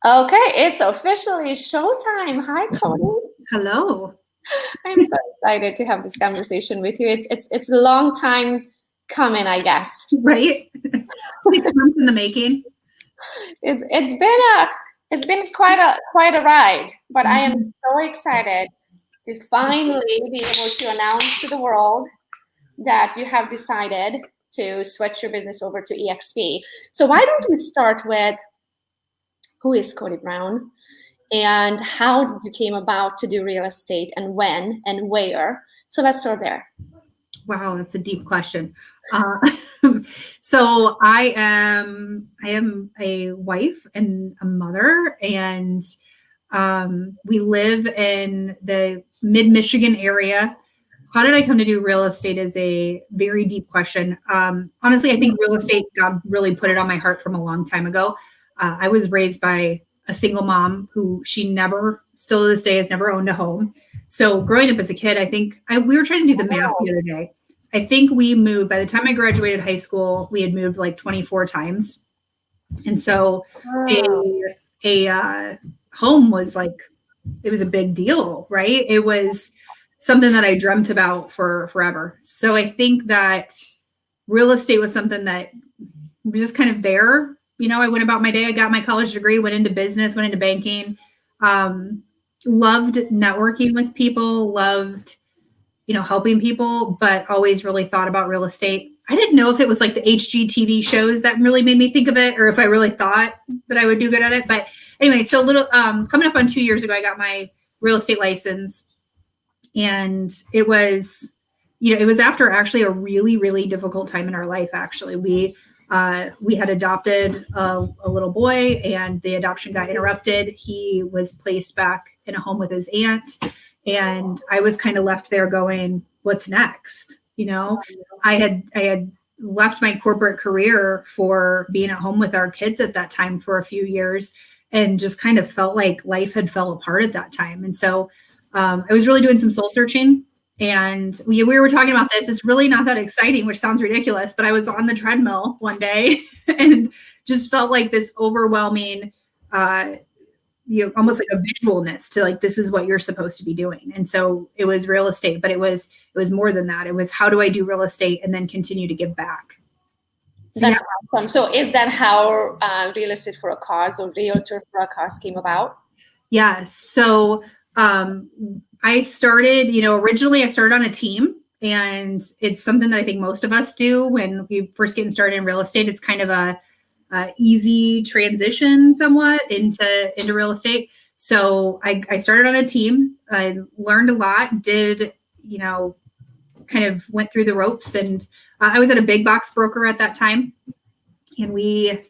Okay, it's officially showtime. Hi, Coti. Hello. I'm so excited to have this conversation with you. It's a long time coming, I guess. Right? 6 months in the making. It's been quite a ride, but I am so excited to finally be able to announce to the world that you have decided to switch your business over to eXp. So why don't we start with who is Coti Brown? And how did you came about to do real estate, and when and where? So let's start there. Wow, that's a deep question. So I am a wife and a mother, and we live in the mid-Michigan area. How did I come to do real estate is a very deep question. Honestly, I think real estate, God really put it on my heart from a long time ago. I was raised by a single mom who still to this day, has never owned a home. So growing up as a kid, I think we were trying to do the math the other day. I think we moved, by the time I graduated high school, we had moved like 24 times. And so a home was like, it was a big deal, right? It was something that I dreamt about for forever. So I think that real estate was something that was just kind of there. I went about my day. I got my college degree, went into business, went into banking, loved networking with people, loved, helping people, but always really thought about real estate. I didn't know if it was like the HGTV shows that really made me think of it, or if I really thought that I would do good at it. But anyway, so coming up on 2 years ago, I got my real estate license, and it was after actually a really, really difficult time in our life. Actually, we had adopted a little boy, and the adoption got interrupted. He was placed back in a home with his aunt, and I was kind of left there going, what's next? I had left my corporate career for being at home with our kids at that time for a few years, and just kind of felt like life had fell apart at that time. And so I was really doing some soul searching. And we were talking about this. It's really not that exciting, which sounds ridiculous, but I was on the treadmill one day and just felt like this overwhelming, almost like a visualness to like, this is what you're supposed to be doing. And so it was real estate, but it was more than that. It was, how do I do real estate and then continue to give back? So that's awesome. So is that how real estate for a cause, or realtor for a cause, came about? Yes. So I started, originally I started on a team, and it's something that I think most of us do when we first getting started in real estate. It's kind of a easy transition somewhat into real estate. So I started on a team. I learned a lot, kind of went through the ropes, and I was at a big box broker at that time, and we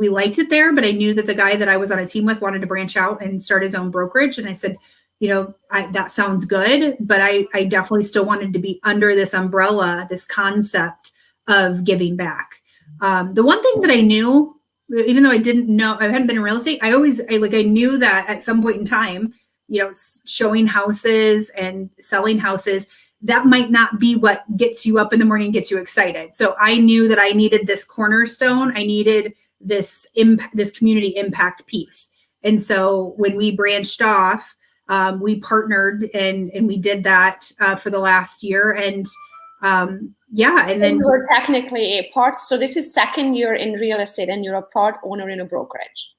liked it there, but I knew that the guy that I was on a team with wanted to branch out and start his own brokerage. And I said, that sounds good, but I definitely still wanted to be under this umbrella, this concept of giving back. The one thing that I knew, even though I didn't know, I hadn't been in real estate, I knew that at some point in time, showing houses and selling houses, that might not be what gets you up in the morning, gets you excited. So I knew that I needed this cornerstone. I needed this community impact piece. And so when we branched off, we partnered and we did that for the last year. And and then you were technically a part. So this is second year in real estate, and you're a part owner in a brokerage.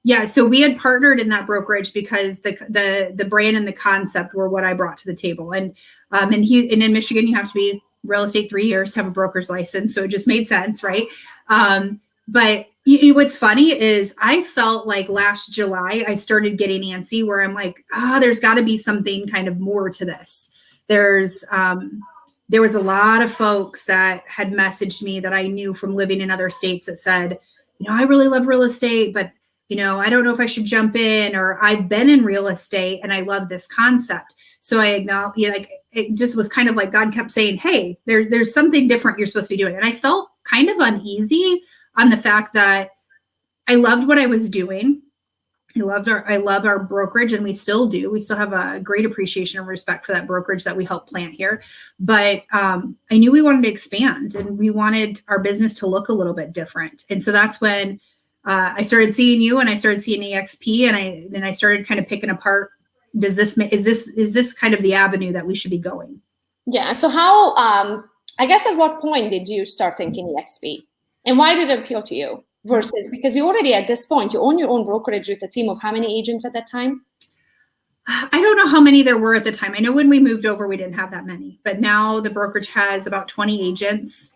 Yeah. So we had partnered in that brokerage because the brand and the concept were what I brought to the table. And in Michigan, you have to be real estate 3 years to have a broker's license. So it just made sense, right? But what's funny is I felt like last July, I started getting antsy, where I'm like, there's got to be something kind of more to this. There was a lot of folks that had messaged me that I knew from living in other states that said, I really love real estate, but I don't know if I should jump in, or I've been in real estate and I love this concept. So I acknowledge, it just was kind of like God kept saying, hey, there's something different you're supposed to be doing. And I felt kind of uneasy on the fact that I loved what I was doing. I love our brokerage, and we still do. We still have a great appreciation and respect for that brokerage that we help plant here. But I knew we wanted to expand, and we wanted our business to look a little bit different. And so that's when I started seeing you, and I started seeing eXp, and I started kind of picking apart. Is this kind of the avenue that we should be going? Yeah. So how? I guess at what point did you start thinking eXp, and why did it appeal to you? Versus because you already at this point you own your own brokerage with a team of how many agents at that time? I don't know how many there were at the time. I know when we moved over, we didn't have that many, but now the brokerage has about 20 agents.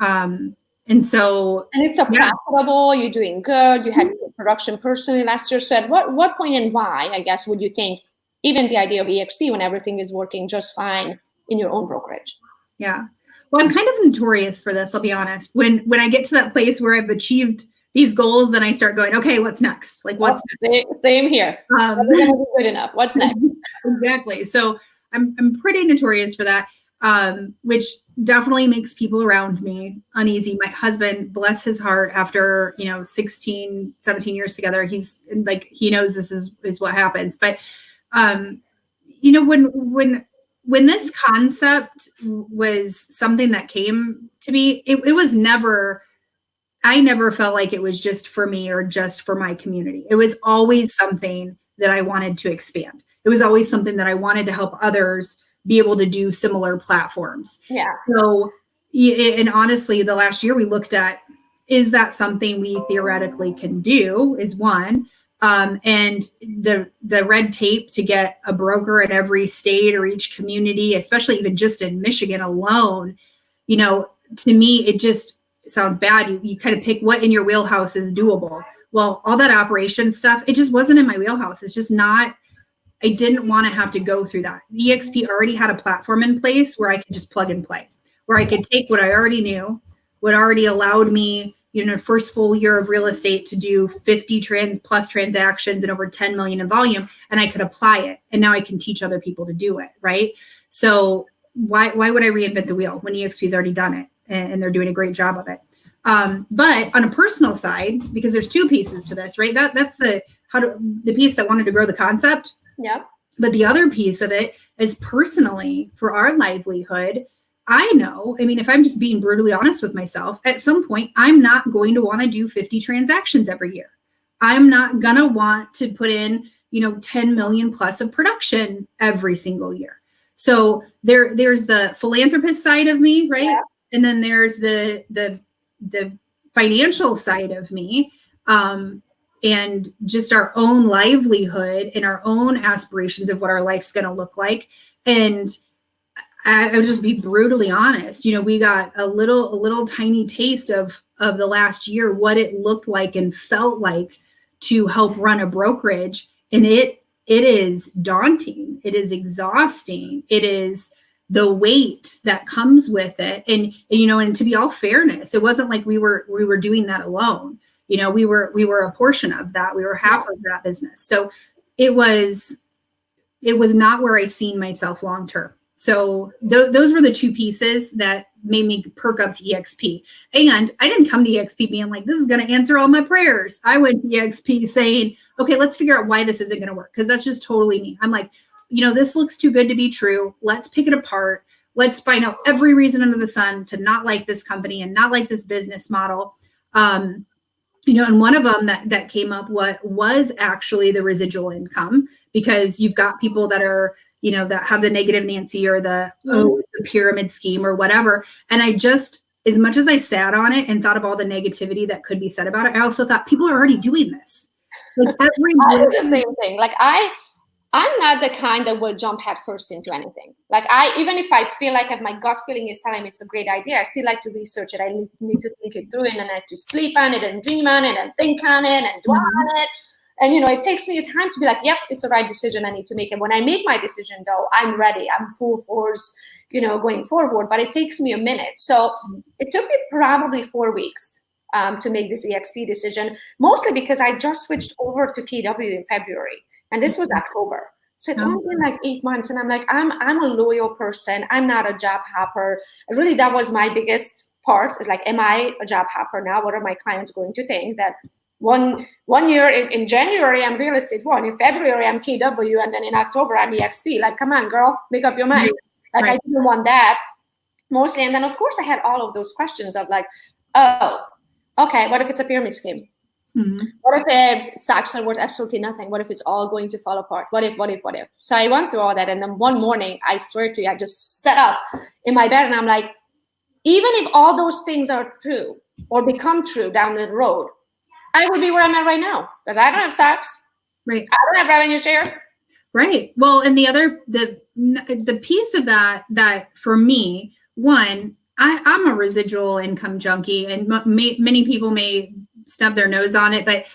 And so, and it's a profitable, you're doing good, you had good production personally last year. So at what point and why, I guess, would you think even the idea of eXp when everything is working just fine in your own brokerage? Yeah. Well, I'm kind of notorious for this, I'll be honest. When I get to that place where I've achieved these goals, then I start going, okay, what's next? Like what's next? Same here. We're gonna be good enough. What's next? Exactly. So I'm pretty notorious for that, which definitely makes people around me uneasy. My husband, bless his heart, after 16, 17 years together, he's like, he knows this is what happens. But when this concept was something that came to me, it was never, I never felt like it was just for me or just for my community. It was always something that I wanted to expand. It was always something that I wanted to help others be able to do similar platforms. Yeah. So, and honestly, the last year we looked at, is that something we theoretically can do, is one. And the red tape to get a broker in every state or each community, especially even just in Michigan alone, to me, it just sounds bad. You kind of pick what in your wheelhouse is doable. Well, all that operation stuff, it just wasn't in my wheelhouse. It's just not, I didn't want to have to go through that. eXp already had a platform in place where I could just plug and play, where I could take what I already knew, what already allowed me, first full year of real estate to do 50 plus transactions and over 10 million in volume, and I could apply it. And now I can teach other people to do it, right? So why would I reinvent the wheel when eXp's already done it and they're doing a great job of it? But on a personal side, because there's two pieces to this, right? That's the piece that wanted to grow the concept. Yeah. But the other piece of it is personally for our livelihood. I know, if I'm just being brutally honest with myself, at some point, I'm not going to want to do 50 transactions every year. I'm not going to want to put in, 10 million plus of production every single year. So there's the philanthropist side of me, right? Yeah. And then there's the financial side of me. And just our own livelihood and our own aspirations of what our life's going to look like. And I would just be brutally honest. We got a little tiny taste of the last year, what it looked like and felt like to help run a brokerage. And it is daunting. It is exhausting. It is the weight that comes with it. And to be all fairness, it wasn't like we were doing that alone. We were a portion of that. We were half of that business. So it was not where I seen myself long-term. So those were the two pieces that made me perk up to eXp. And I didn't come to eXp being like, this is going to answer all my prayers. I went to eXp saying, okay, let's figure out why this isn't going to work. Because that's just totally me. I'm like, this looks too good to be true. Let's pick it apart. Let's find out every reason under the sun to not like this company and not like this business model. And one of them that came up was actually the residual income, because you've got people that are, that have the negative Nancy or the pyramid scheme or whatever. And I just, as much as I sat on it and thought of all the negativity that could be said about it, I also thought people are already doing this. Like I do the same thing. Like I'm not the kind that will jump headfirst into anything. Like even if I feel like if my gut feeling is telling me it's a great idea, I still like to research it. I need to think it through, and I need to sleep on it and dream on it and think on it and dwell on it. And, it takes me time to be like, yep, it's the right decision. I need to make it. When I make my decision, though, I'm ready. I'm full force, going forward. But it takes me a minute. So it took me probably 4 weeks to make this eXp decision, mostly because I just switched over to KW in February. And this was October. So it's only been like 8 months. And I'm like, I'm a loyal person. I'm not a job hopper. And really, that was my biggest part, is like, am I a job hopper now? What are my clients going to think? That one year in January, I'm real estate one. In February, I'm KW. And then in October, I'm eXp. Like, come on, girl, make up your mind. Like, I didn't want that mostly. And then, of course, I had all of those questions of like, oh, okay, what if it's a pyramid scheme? What if stocks are worth absolutely nothing? What if it's all going to fall apart? What if? So I went through all that. And then one morning, I swear to you, I just sat up in my bed and I'm like, even if all those things are true or become true down the road, I would be where I'm at right now because I don't have stocks. Right. I don't have revenue share. Right. Well, and the piece of that for me, one, I'm a residual income junkie, and many people may snub their nose on it, but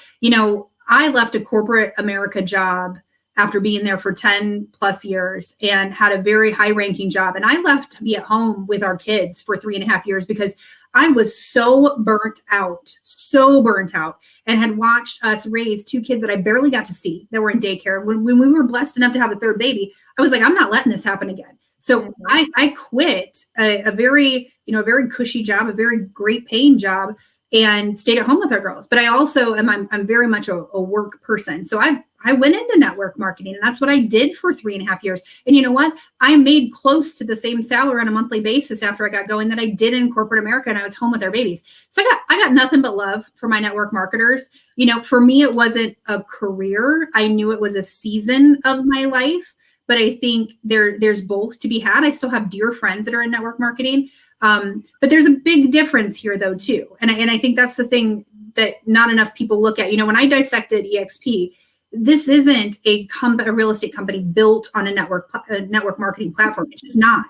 I left a corporate America job after being there for 10 plus years and had a very high ranking job. And I left to be at home with our kids for 3.5 years because I was so burnt out, and had watched us raise 2 kids that I barely got to see that were in daycare. When we were blessed enough to have a 3rd baby, I was like, I'm not letting this happen again. So I quit a very cushy job, a very great paying job, and stayed at home with our girls. But I also I'm very much a work person. So I went into network marketing, and that's what I did for 3.5 years. And you know what? I made close to the same salary on a monthly basis after I got going that I did in corporate America, and I was home with our babies. So I got nothing but love for my network marketers. For me, it wasn't a career. I knew it was a season of my life, but I think there's both to be had. I still have dear friends that are in network marketing. But there's a big difference here though, too. And I think that's the thing that not enough people look at. When I dissected eXp, this isn't a real estate company built on a network marketing platform. It's just not.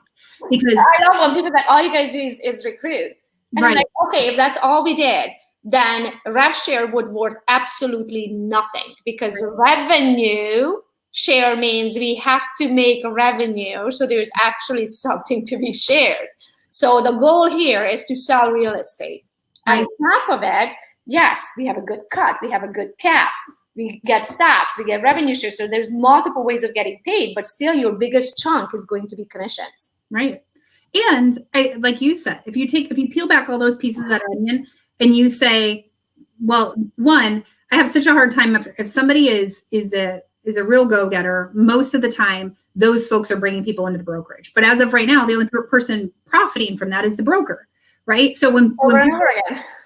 Because I love when people say, all you guys do is recruit. And I'm like, okay, if that's all we did, then rev share would worth absolutely nothing, because revenue share means we have to make revenue. So there's actually something to be shared. So the goal here is to sell real estate. And on top of it, yes, we have a good cut. We have a good cap. We get stocks. We get revenue share. So there's multiple ways of getting paid, but still your biggest chunk is going to be commissions. Right. And like you said, if you peel back all those pieces of that onion and you say, well, one, I have such a hard time if somebody is a real go-getter, most of the time, those folks are bringing people into the brokerage. But as of right now, the only person profiting from that is the broker, right? So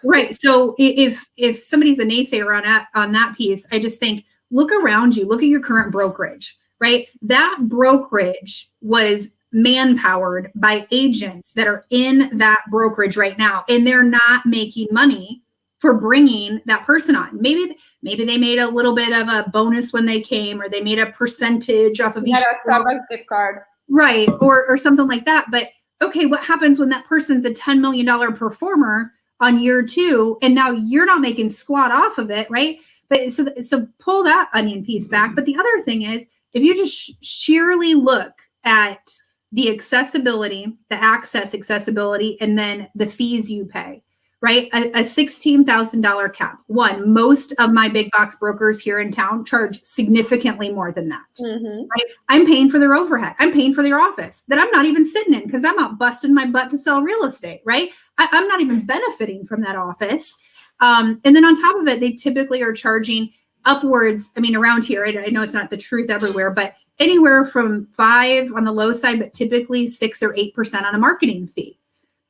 right. So if somebody's a naysayer on that piece, I just think, look around you, look at your current brokerage, right? That brokerage was manpowered by agents that are in that brokerage right now, and they're not making money for bringing that person on. Maybe they made a little bit of a bonus when they came, or they made a percentage off of each Starbucks gift card. Right. Or something like that. But okay, what happens when that person's a $10 million performer on year 2, and now you're not making squat off of it, right? But so pull that onion piece back. But the other thing is, if you just sheerly look at the accessibility, the access accessibility, and then the fees you pay, right? A $16,000 cap. One, most of my big box brokers here in town charge significantly more than that. Right? I'm paying for their overhead. I'm paying for their office that I'm not even sitting in because I'm out busting my butt to sell real estate, right? I'm not even benefiting from that office. And then on top of it, they typically are charging upwards. I mean, around here, I know it's not the truth everywhere, but anywhere from 5 on the low side, but typically 6 or 8% on a marketing fee.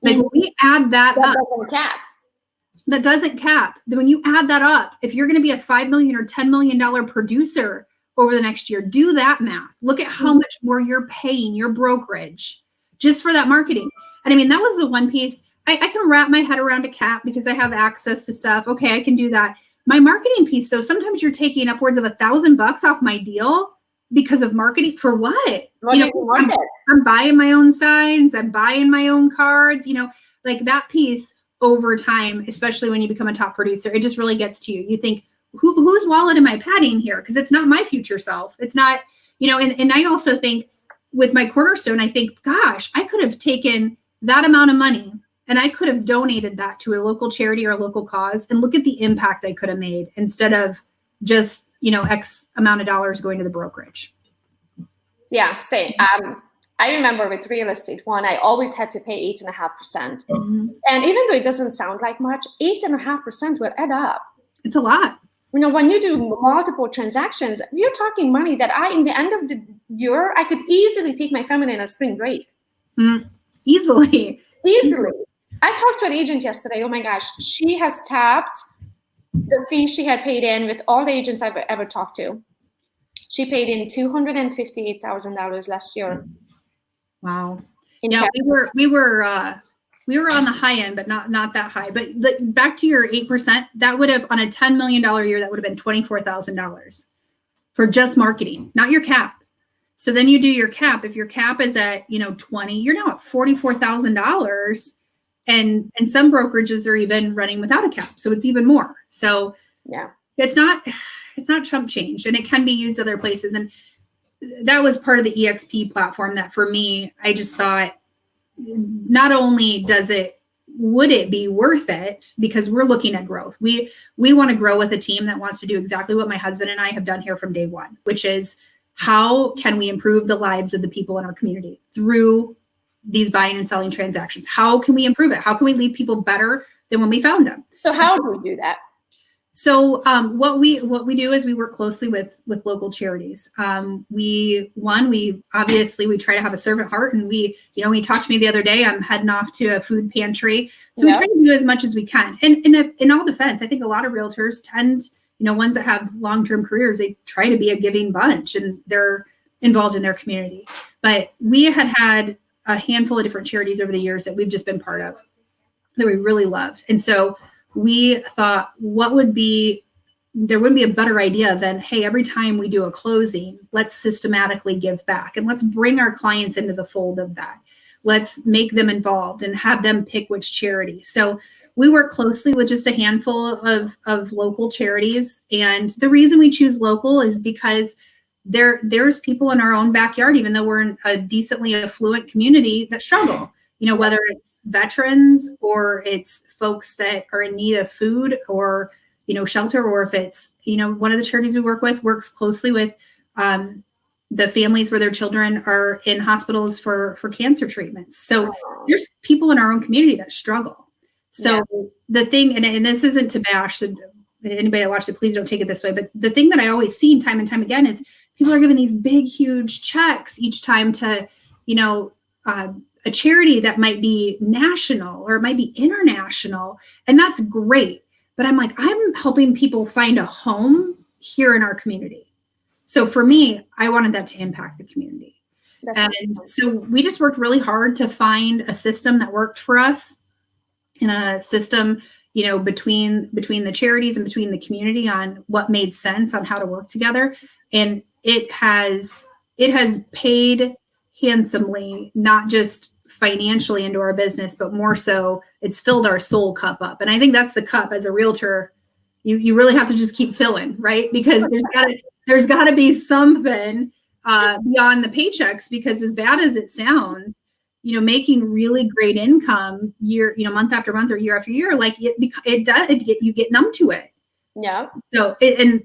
Like when we add that up, that doesn't cap. When you add that up, if you're going to be a $5 million or $10 million producer over the next year, do that math. Look at how much more you're paying your brokerage just for that marketing. And I mean, that was the one piece I can wrap my head around a cap because I have access to stuff. Okay, I can do that. My marketing piece, though, sometimes you're taking upwards of $1,000 off my deal because of marketing. For what? I'm buying my own signs. I'm buying my own cards. Like that piece over time, especially when you become a top producer, it just really gets to you. You think, whose wallet am I padding here? Because it's not my future self. It's not, and I also think with my cornerstone, I think, gosh, I could have taken that amount of money and I could have donated that to a local charity or a local cause, and look at the impact I could have made instead of just, X amount of dollars going to the brokerage. Yeah, same. I remember with real estate, I always had to pay 8.5%. And even though it doesn't sound like much, 8.5% will add up. It's a lot. When you do multiple transactions, we're talking money that in the end of the year, I could easily take my family on a spring break. Easily. I talked to an agent yesterday. Oh my gosh, she has tapped the fee she had paid in with all the agents I've ever talked to. She paid in $258,000 last year. Wow. Yeah, we were on the high end, but not that high. But back to your 8%, that would have, on a $10 million year, that would have been $24,000 for just marketing, not your cap. So then you do your cap. If your cap is at 20, you're now at $44,000, and some brokerages are even running without a cap, so it's even more. So yeah, it's not chump change, and it can be used other places. And that was part of the eXp platform that for me, I just thought, not only would it be worth it, because we're looking at growth. We want to grow with a team that wants to do exactly what my husband and I have done here from day one, which is, how can we improve the lives of the people in our community through these buying and selling transactions? How can we improve it? How can we leave people better than when we found them? So how do we do that? So what we do is we work closely with local charities. We obviously try to have a servant heart, and when you talked to me the other day, I'm heading off to a food pantry. So we try to do as much as we can. And in all defense, I think a lot of realtors tend, ones that have long-term careers, they try to be a giving bunch and they're involved in their community. But we had a handful of different charities over the years that we've just been part of that we really loved. And so we thought, there wouldn't be a better idea than, hey, every time we do a closing, let's systematically give back, and let's bring our clients into the fold of that. Let's make them involved and have them pick which charity. So we work closely with just a handful of local charities. And the reason we choose local is because there's people in our own backyard, even though we're in a decently affluent community, that struggle. Whether it's veterans or it's folks that are in need of food or, shelter, or if it's, one of the charities we work with works closely with the families where their children are in hospitals for cancer treatments. So there's people in our own community that struggle. So the thing, and this isn't to bash anybody that watched it, please don't take it this way, but the thing that I always see time and time again is people are given these big, huge checks each time to, a charity that might be national or it might be international, and that's great. But I'm helping people find a home here in our community. So for me, I wanted that to impact the community. So we just worked really hard to find a system that worked for us, and a system, between the charities and between the community on what made sense on how to work together. And it has paid handsomely, not just financially into our business, but more so it's filled our soul cup up. And I think that's the cup as a realtor. You really have to just keep filling, right? Because there's gotta be something beyond the paychecks, because as bad as it sounds, making really great income month after month or year after year, you get numb to it. Yeah. So it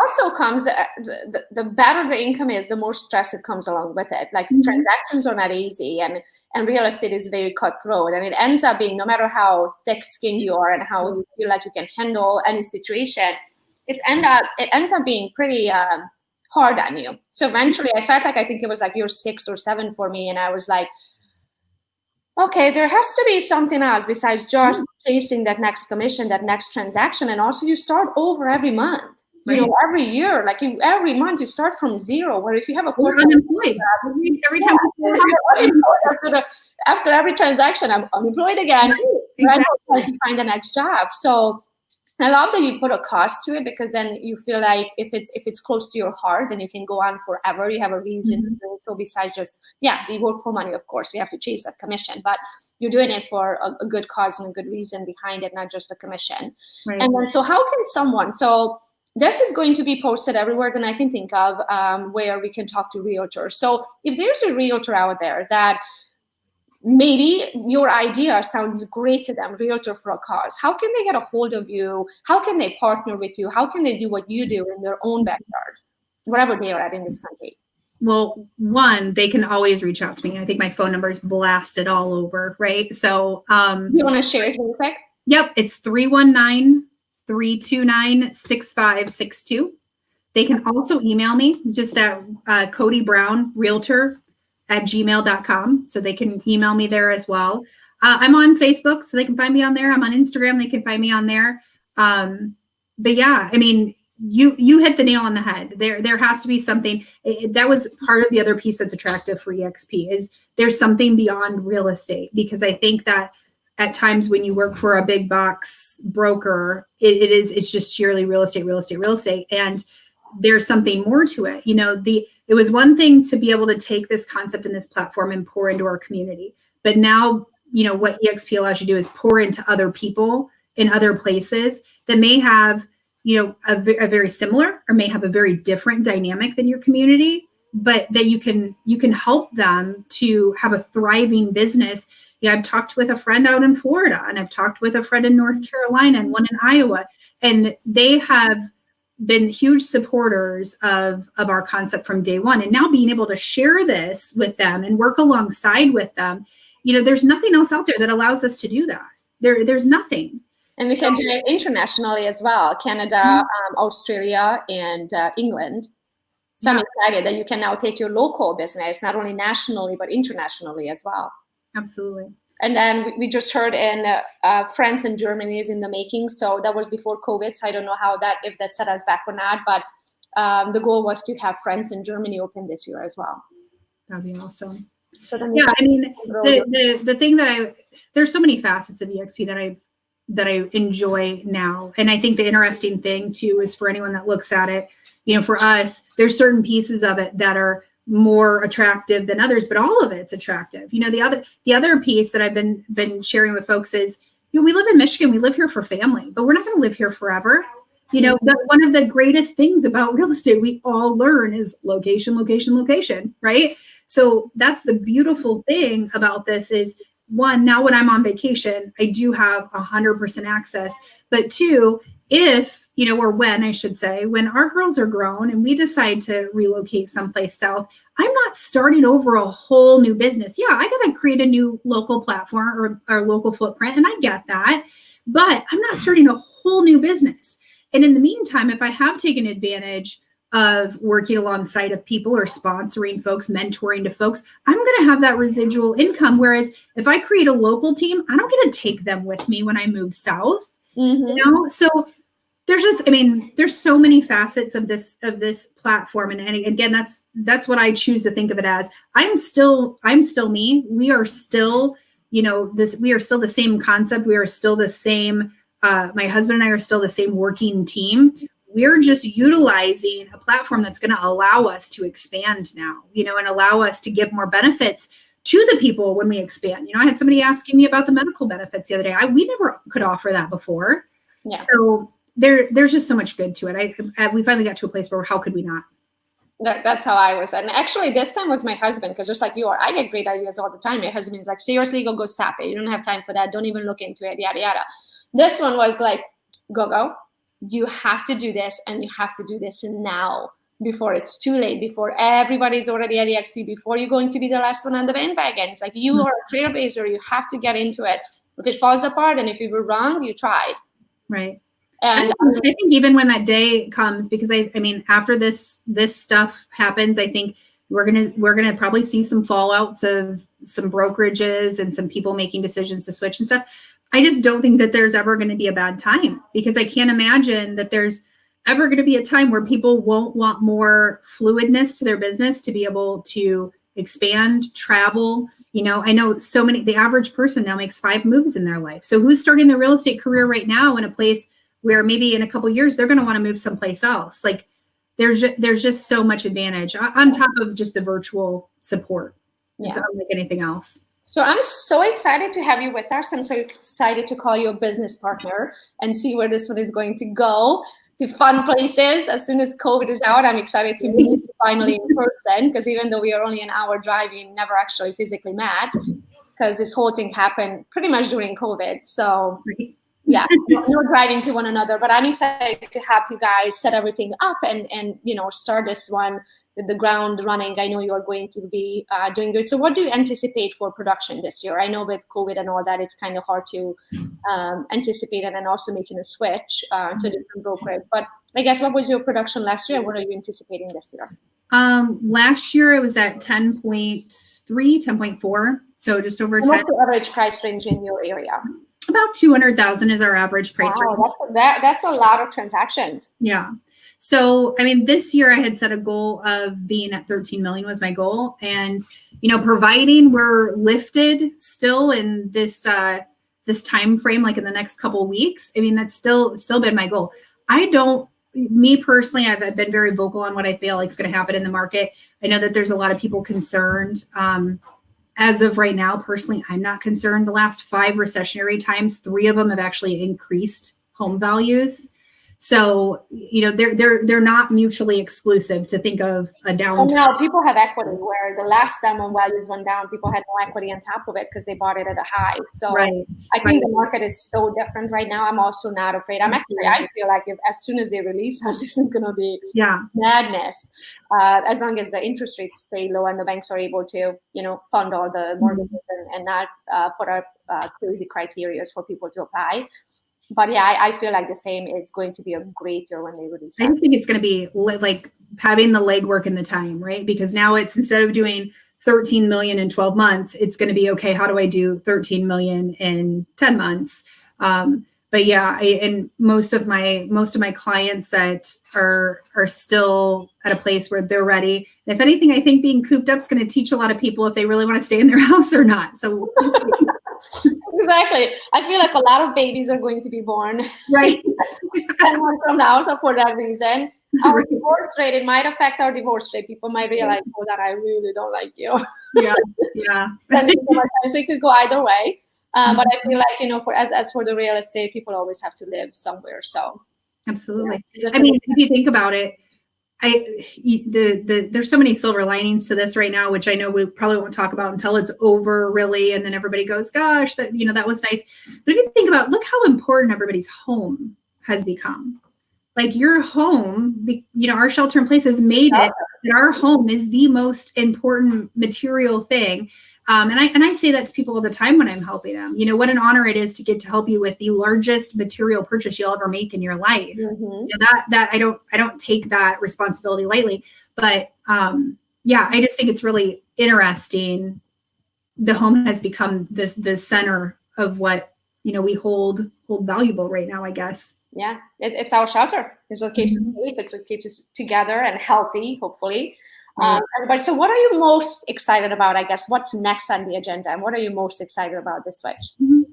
also comes, the better the income is, the more stress it comes along with it. Like transactions are not easy, and real estate is very cutthroat, and it ends up being, no matter how thick-skinned you are and how you feel like you can handle any situation, it ends up being pretty hard on you. So eventually I felt like, I think it was like year 6 or 7 for me, and I was like, okay, there has to be something else besides just chasing that next commission, that next transaction. And also, you start over every month. Right. Every year, every month you start from zero. Where if you have a corporate unemployed every time after every transaction, I'm unemployed again. Right? Exactly. Trying to find the next job. So I love that you put a cost to it, because then you feel like if it's close to your heart, then you can go on forever. You have a reason to do it. So besides just, we work for money, of course, we have to chase that commission, but you're doing it for a good cause and a good reason behind it, not just the commission. Right. And then, so how can someone, this is going to be posted everywhere that I can think of, where we can talk to realtors. So if there's a realtor out there that maybe your idea sounds great to them, realtor for a cause, how can they get a hold of you? How can they partner with you? How can they do what you do in their own backyard, wherever they are at in this country? Well, one, they can always reach out to me. I think my phone number is blasted all over, right? So you want to share it really quick? Yep, it's 319-329-6562. They can also email me just at Coti Brown Realtor @gmail.com. So they can email me there as well. I'm on Facebook, so they can find me on there. I'm on Instagram, they can find me on there. But yeah, I mean, you hit the nail on the head. There has to be something. That was part of the other piece that's attractive for eXp is there's something beyond real estate, because I think that at times when you work for a big box broker, it's just sheerly real estate, real estate, real estate, and there's something more to it. It was one thing to be able to take this concept and this platform and pour into our community, but now what eXp allows you to do is pour into other people in other places that may have a very similar or may have a very different dynamic than your community, but that you can help them to have a thriving business. I've talked with a friend out in Florida, and I've talked with a friend in North Carolina and one in Iowa, and they have been huge supporters of our concept from day one. And now being able to share this with them and work alongside with them, there's nothing else out there that allows us to do that. There's nothing. And we can do it internationally as well, Canada, Australia, and England. So I'm excited that you can now take your local business, not only nationally, but internationally as well. Absolutely. And then we just heard in France and Germany is in the making. So that was before COVID. So I don't know if that set us back or not, but the goal was to have France and Germany open this year as well. That'd be awesome. So yeah, I mean, the thing that there's so many facets of eXp that I enjoy now. And I think the interesting thing too is for anyone that looks at it, for us, there's certain pieces of it that are more attractive than others, but all of it's attractive. The other piece that I've been sharing with folks is, we live in Michigan, we live here for family, but we're not going to live here forever. One of the greatest things about real estate we all learn is location, location, location, right? So that's the beautiful thing about this is, one, now when I'm on vacation, I do have 100% access, but two, if, or when I should say, when our girls are grown and we decide to relocate someplace south, I'm not starting over a whole new business. Yeah, I got to create a new local platform or local footprint, and I get that, but I'm not starting a whole new business. And in the meantime, if I have taken advantage of working alongside of people or sponsoring folks, mentoring to folks, I'm going to have that residual income. Whereas if I create a local team, I don't get to take them with me when I move south. So there's so many facets of this platform. And again, that's what I choose to think of it as. I'm still me. We are still, we are still the same concept. We are still the same. My husband and I are still the same working team. We're just utilizing a platform that's going to allow us to expand now, and allow us to give more benefits to the people when we expand. I had somebody asking me about the medical benefits the other day. We never could offer that before. Yeah. So there's just so much good to it. We finally got to a place where how could we not? That's how I was. And actually this time was my husband, because just like you are, I get great ideas all the time. My husband is like, seriously, go stop it. You don't have time for that. Don't even look into it, yada, yada. This one was like, go. You have to do this, and you have to do this now before it's too late, before everybody's already at eXp, before you're going to be the last one on the bandwagon. It's like, you are a trailblazer. You have to get into it. If it falls apart and if you were wrong, you tried. Right. And I think even when that day comes, because I mean, after this stuff happens, I think we're gonna probably see some fallouts of some brokerages and some people making decisions to switch and stuff. I just don't think that there's ever going to be a bad time, because I can't imagine that there's ever going to be a time where people won't want more fluidness to their business to be able to expand, travel. I know the average person now makes 5 moves in their life. So who's starting their real estate career right now in a place where maybe in a couple of years, they're going to want to move someplace else? Like there's just so much advantage on top of just the virtual support. Yeah. It's unlike anything else. So I'm so excited to have you with us. I'm so excited to call you a business partner and see where this one is going to go, to fun places. As soon as COVID is out, I'm excited to meet you finally in person, because even though we are only an hour driving, never actually physically met, because this whole thing happened pretty much during COVID. So yeah, no driving to one another, but I'm excited to have you guys set everything up and start this one with the ground running. I know you are going to be doing good. So what do you anticipate for production this year? I know with COVID and all that, it's kind of hard to anticipate, and then also making a switch to different brokerage. But I guess, what was your production last year, and what are you anticipating this year? Last year it was at 10.3, 10.4. So just over 10. What's the average price range in your area? About 200,000 is our average price. Wow, that's a lot of transactions. Yeah. So, I mean, this year I had set a goal of being at 13 million was my goal. And, providing we're lifted still in this, this time frame, like in the next couple of weeks, I mean, that's still been my goal. Me personally, I've been very vocal on what I feel like is going to happen in the market. I know that there's a lot of people concerned. As of right now, personally, I'm not concerned. The last 5 recessionary times, 3 of them have actually increased home values. So, they're not mutually exclusive to think of a downturn. And now people have equity, where the last time when values went down, people had no equity on top of it because they bought it at a high. So I think the market is so different right now. I'm also not afraid. I feel like as soon as they release us, this is going to be madness. As long as the interest rates stay low and the banks are able to, fund all the mortgages and not put up crazy criteria for people to apply. But yeah, I feel like the same. It's going to be a great year when they release. I just think it's going to be like having the legwork and the time, right? Because now it's, instead of doing 13 million in 12 months, it's going to be, okay, how do I do 13 million in 10 months? But yeah, and most of my clients that are still at a place where they're ready. And if anything, I think being cooped up is going to teach a lot of people if they really want to stay in their house or not. So exactly. I feel like a lot of babies are going to be born right 10 months from now. So for that reason, our divorce rate, it might affect our divorce rate. People might realize, that I really don't like you. Yeah. So it could go either way. But I feel like, as for the real estate, people always have to live somewhere. So absolutely. I mean, if you think about it, there's so many silver linings to this right now, which I know we probably won't talk about until it's over, really, and then everybody goes, "Gosh, that was nice." But if you think about, look how important everybody's home has become. Like your home, our shelter in place has made it that our home is the most important material thing. And I say that to people all the time when I'm helping them. What an honor it is to get to help you with the largest material purchase you'll ever make in your life. Mm-hmm. That I don't take that responsibility lightly. But I just think it's really interesting. The home has become the center of what we hold valuable right now, I guess. Yeah, it's our shelter. It's what keeps us safe. It's what keeps us together and healthy, hopefully. Everybody. So what are you most excited about? I guess what's next on the agenda, and what are you most excited about this switch? Mm-hmm.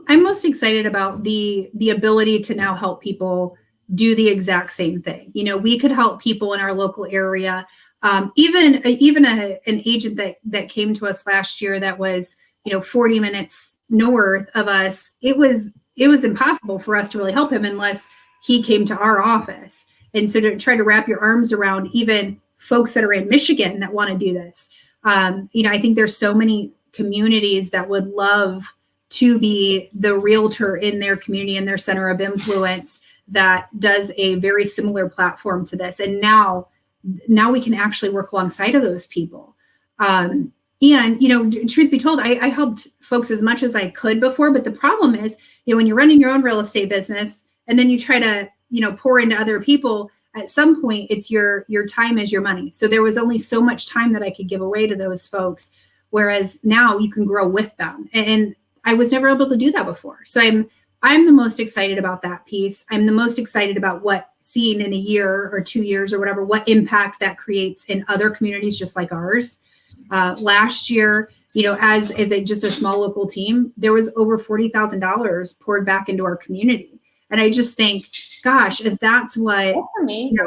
I'm most excited about the ability to now help people do the exact same thing. We could help people in our local area. Even an agent that came to us last year that was 40 minutes north of us. It was impossible for us to really help him unless he came to our office. And so to try to wrap your arms around even folks that are in Michigan that want to do this, I think there's so many communities that would love to be the realtor in their community and their center of influence that does a very similar platform to this. And now we can actually work alongside of those people. And, truth be told, I helped folks as much as I could before. But the problem is, when you're running your own real estate business and then you try to, pour into other people, at some point it's your time is your money. So there was only so much time that I could give away to those folks. Whereas now you can grow with them. And I was never able to do that before. So I'm the most excited about that piece. I'm the most excited about seeing in a year or 2 years or whatever, what impact that creates in other communities just like ours. Last year, as just a small local team, there was over $40,000 poured back into our community. And I just think, gosh, if that's amazing.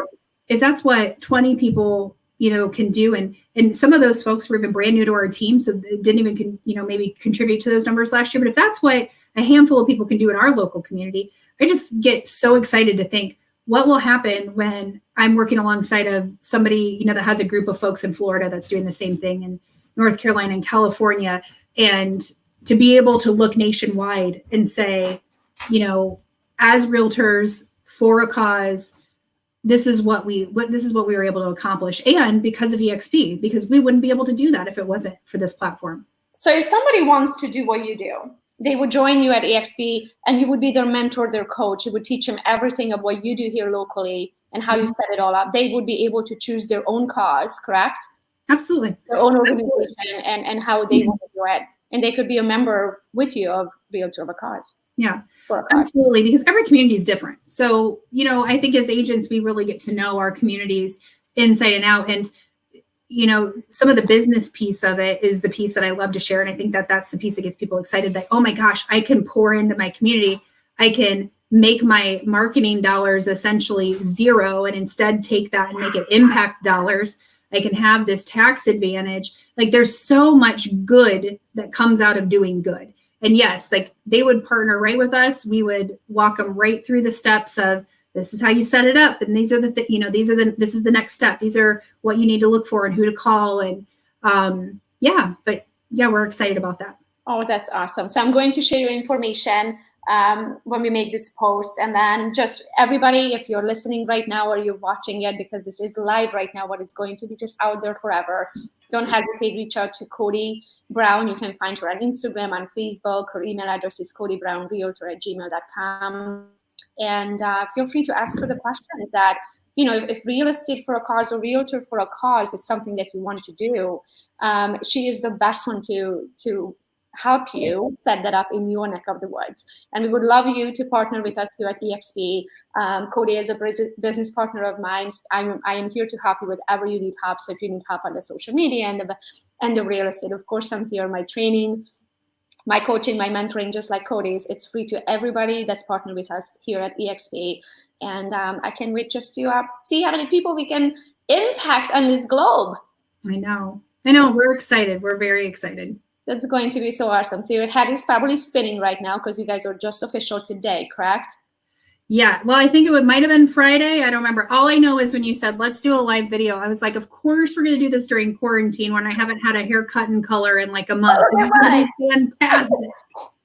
If that's what 20 people, can do. And some of those folks were even brand new to our team. So they didn't even, maybe contribute to those numbers last year. But if that's what a handful of people can do in our local community, I just get so excited to think what will happen when I'm working alongside of somebody, that has a group of folks in Florida that's doing the same thing, in North Carolina and California, and to be able to look nationwide and say, as realtors for a cause, this is what we were able to accomplish. And because of eXp, because we wouldn't be able to do that if it wasn't for this platform. So if somebody wants to do what you do, they would join you at eXp and you would be their mentor, their coach. You would teach them everything of what you do here locally and how you set it all up. They would be able to choose their own cause, correct? Absolutely. Their own organization and how they want to do it. and they could be a member with you of Realtor of a Cause. Yeah, for a cause. absolutely. Because every community is different. So, you know, I think as agents, we really get to know our communities inside and out. And, you know, some of the business piece of it is the piece that I love to share. And I think that that's the piece that gets people excited that, oh my gosh, I can pour into my community. I can make my marketing dollars essentially zero and instead take that and make it impact dollars. I can have this tax advantage. Like there's so much good that comes out of doing good. And yes, like they would partner right with us. We would walk them right through the steps of this is how you set it up. And these are this is the next step. These are what you need to look for and who to call. And we're excited about that. Oh, that's awesome. So I'm going to share your information when we make this post. And then just everybody, if you're listening right now or you're watching it, because this is live right now, but it's going to be just out there forever. Don't hesitate, reach out to Coti Brown. You can find her on Instagram, on Facebook. Her email address is cotibrownrealtor@gmail.com. And feel free to ask her the questions that, you know, if real estate for a cause or realtor for a cause is something that you want to do, she is the best one to help you set that up in your neck of the woods. And we would love you to partner with us here at eXp. Coti is a business partner of mine. I am here to help you with whatever you need help. So if you need help on the social media and the real estate, of course, I'm here. My training, my coaching, my mentoring, just like Coti's, it's free to everybody that's partnered with us here at eXp. And I can't wait just to see how many people we can impact on this globe. I know. We're excited. We're very excited. That's going to be so awesome. So your head is probably spinning right now because you guys are just official today, correct? Yeah. Well, I think it might have been Friday. I don't remember. All I know is when you said, let's do a live video, I was like, of course we're going to do this during quarantine when I haven't had a haircut and color in like a month. Oh, fantastic.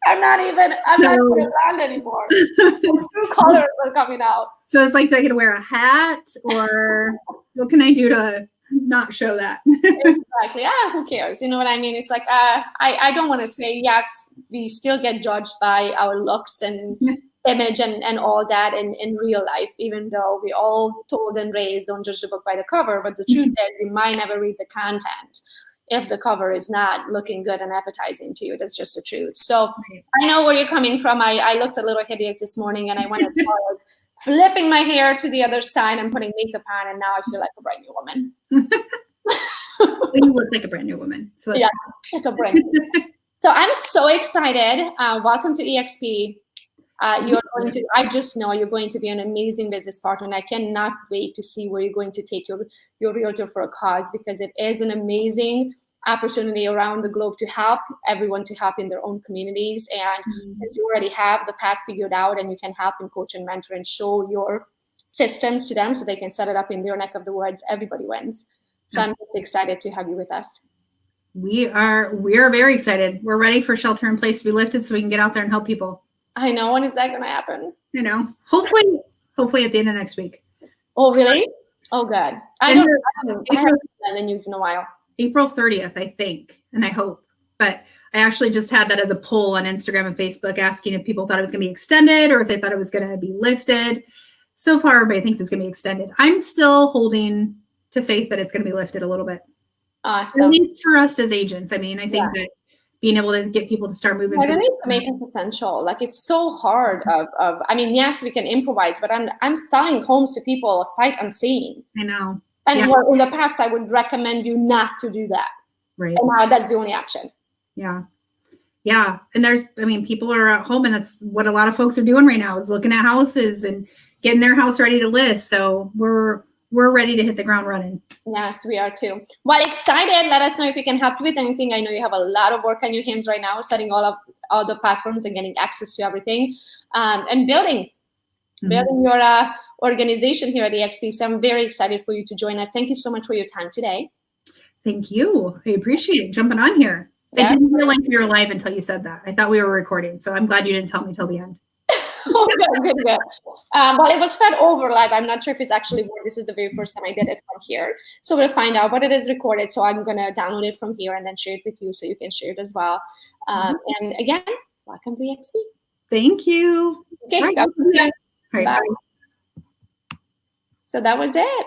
I'm not even around anymore. Two colors are coming out. So it's like, do I get to wear a hat or what can I do to not show that? Exactly. Who cares? You know what I mean? It's like, I don't want to say, yes, we still get judged by our looks and image and all that in real life, even though we all told and raised, don't judge the book by the cover. But the truth is, you might never read the content if the cover is not looking good and appetizing to you. That's just the truth. So I know where you're coming from. I looked a little hideous this morning and I went as far as flipping my hair to the other side and putting makeup on, and now I feel like a brand new woman. You look like a brand new woman. So yeah, like a brand new woman. So I'm so excited. Welcome to eXp. I just know you're going to be an amazing business partner, and I cannot wait to see where you're going to take your realtor for a cause, because it is an amazing opportunity around the globe to help everyone to help in their own communities. And since you already have the path figured out and you can help and coach and mentor and show your systems to them so they can set it up in their neck of the woods, everybody wins. So I'm just excited to have you with us. We are very excited. We're ready for shelter in place to be lifted so we can get out there and help people. I know. When is that going to happen? You know, hopefully at the end of next week. Oh, really? Oh, God. I haven't done the news in a while. April 30th, I think, and I hope. But I actually just had that as a poll on Instagram and Facebook asking if people thought it was going to be extended or if they thought it was going to be lifted. So far, everybody thinks it's going to be extended. I'm still holding to faith that it's going to be lifted a little bit. Awesome. At least for us as agents. I mean, I think that being able to get people to start moving. I need to make it essential. Like, it's so hard I mean, yes, we can improvise, but I'm selling homes to people sight unseen. I know. And in the past, I would recommend you not to do that. Right. And now that's the only option. Yeah. Yeah. And people are at home, and that's what a lot of folks are doing right now is looking at houses and getting their house ready to list. So we're ready to hit the ground running. Yes, we are too. Well, excited. Let us know if we can help you with anything. I know you have a lot of work on your hands right now, setting all the platforms and getting access to everything, and building your organization here at eXp. So I'm very excited for you to join us. Thank you so much for your time today. Thank you. I appreciate jumping on here. Yeah. I didn't realize we were live until you said that. I thought we were recording. So I'm glad you didn't tell me till the end. Oh, good. Well, it was fed over live. I'm not sure if it's actually worked. This is the very first time I did it from here. So we'll find out, but it is recorded. So I'm going to download it from here and then share it with you so you can share it as well. And again, welcome to eXp. Thank you. Okay. All right. Bye. So that was it.